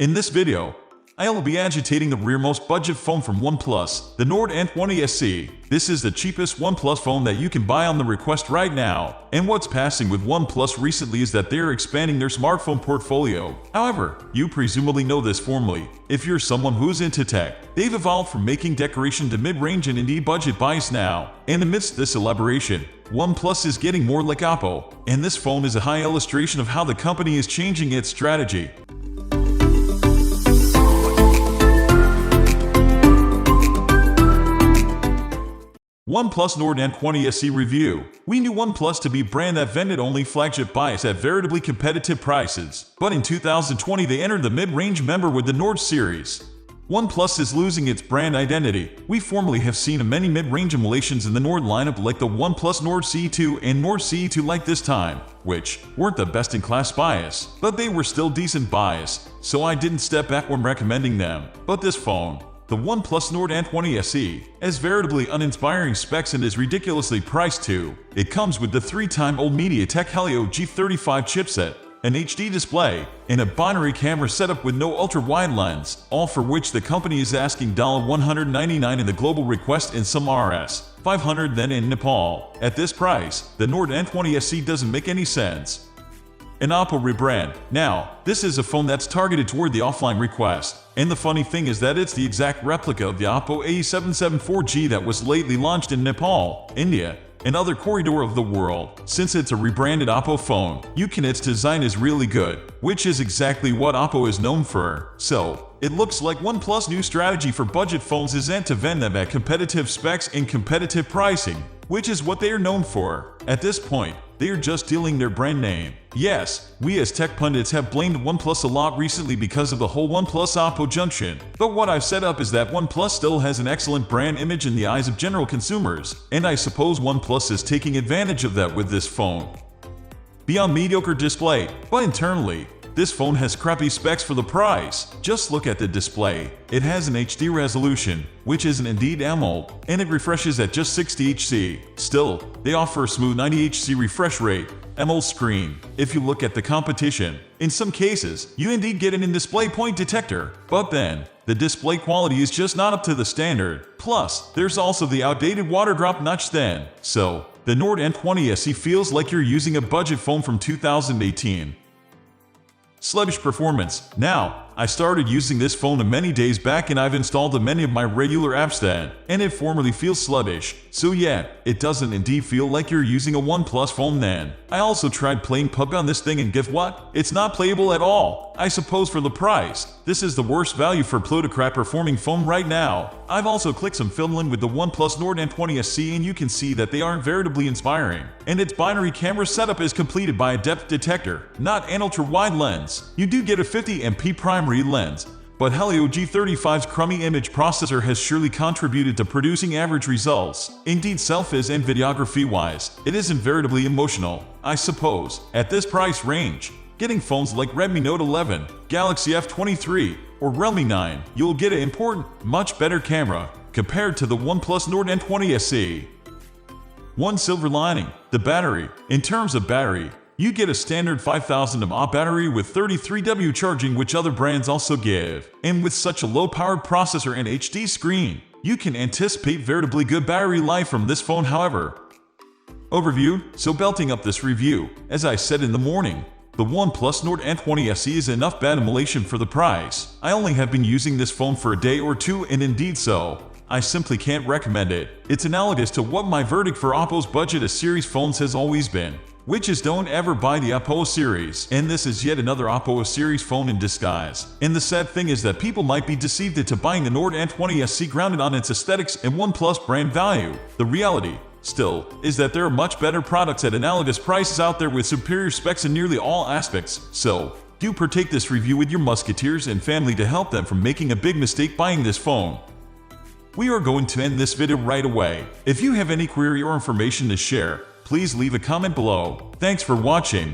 In this video, I'll be agitating the rearmost budget phone from OnePlus, the Nord N20 SE. This is the cheapest OnePlus phone that you can buy on the request right now. And what's passing with OnePlus recently is that they're expanding their smartphone portfolio. However, you presumably know this formally. If you're someone who's into tech, they've evolved from making decoration to mid-range and indie budget buys now. And amidst this elaboration, OnePlus is getting more like Oppo. And this phone is a high illustration of how the company is changing its strategy. OnePlus Nord N20 SE review. We knew OnePlus to be a brand that vended only flagship buys at veritably competitive prices. But in 2020 they entered the mid-range member with the Nord series. OnePlus is losing its brand identity. We formerly have seen many mid-range emulations in the Nord lineup like the OnePlus Nord CE2 and Nord CE2 Lite this time, which weren't the best-in-class buys, but they were still decent buys, so I didn't step back when recommending them. But this phone, the OnePlus Nord N20 SE, has veritably uninspiring specs and is ridiculously priced too. It comes with the 3-time-old MediaTek Helio G35 chipset, an HD display, and a binary camera setup with no ultra-wide lens, all for which the company is asking $199 in the global request and some Rs. 500 then in Nepal. At this price, the Nord N20 SE doesn't make any sense. An Oppo rebrand. Now, this is a phone that's targeted toward the offline request. And the funny thing is that it's the exact replica of the Oppo A774G that was lately launched in Nepal, India, and other corridor of the world. Since it's a rebranded Oppo phone, its design is really good, which is exactly what Oppo is known for. So, it looks like OnePlus' new strategy for budget phones isn't to vend them at competitive specs and competitive pricing, which is what they are known for. At this point, they are just stealing their brand name. Yes, we as tech pundits have blamed OnePlus a lot recently because of the whole OnePlus Oppo junction. But what I've set up is that OnePlus still has an excellent brand image in the eyes of general consumers, and I suppose OnePlus is taking advantage of that with this phone. Beyond mediocre display, but internally, this phone has crappy specs for the price. Just look at the display. It has an HD resolution, which isn't indeed AMOLED, and it refreshes at just 60 Hz. Still, they offer a smooth 90 Hz refresh rate, AMOLED screen. If you look at the competition, in some cases, you indeed get an in-display point detector, but then, the display quality is just not up to the standard. Plus, there's also the outdated water drop notch then. So, the Nord N20 SE feels like you're using a budget phone from 2018. Sluggish Performance. Now, I started using this phone many days back and I've installed many of my regular apps then, and it formerly feels sluggish. So yeah, it doesn't indeed feel like you're using a OnePlus phone then. I also tried playing PUBG on this thing and guess what? It's not playable at all. I suppose for the price, this is the worst value for plutocrat performing phone right now. I've also clicked some film with the OnePlus Nord N20 SE and you can see that they aren't veritably inspiring. And its binary camera setup is completed by a depth detector, not an ultra-wide lens. You do get a 50MP primary lens, but Helio G35's Crummy image processor has surely contributed to producing average results. Indeed, selfies and videography-wise, it isn't veritably emotional, I suppose. At this price range, getting phones like Redmi Note 11, Galaxy F23, or Realme 9, you'll get an important, much better camera compared to the OnePlus Nord N20 SE. One silver lining, the battery. In terms of battery, you get a standard 5000 mAh battery with 33W charging, which other brands also give. And with such a low-powered processor and HD screen, you can anticipate veritably good battery life from this phone. However, overview. So belting up this review, as I said in the morning, the OnePlus Nord N20 SE is enough bad emulation for the price. I only have been using this phone for a day or two, and indeed so, I simply can't recommend it. It's analogous to what my verdict for Oppo's budget series phones has always been, which is don't ever buy the Oppo series. And this is yet another Oppo series phone in disguise. And the sad thing is that people might be deceived into buying the Nord N20 SE grounded on its aesthetics and OnePlus brand value. The reality, still, is that there are much better products at analogous prices out there with superior specs in nearly all aspects. So, do partake this review with your musketeers and family to help them from making a big mistake buying this phone. We are going to end this video right away. If you have any query or information to share, please leave a comment below. Thanks for watching.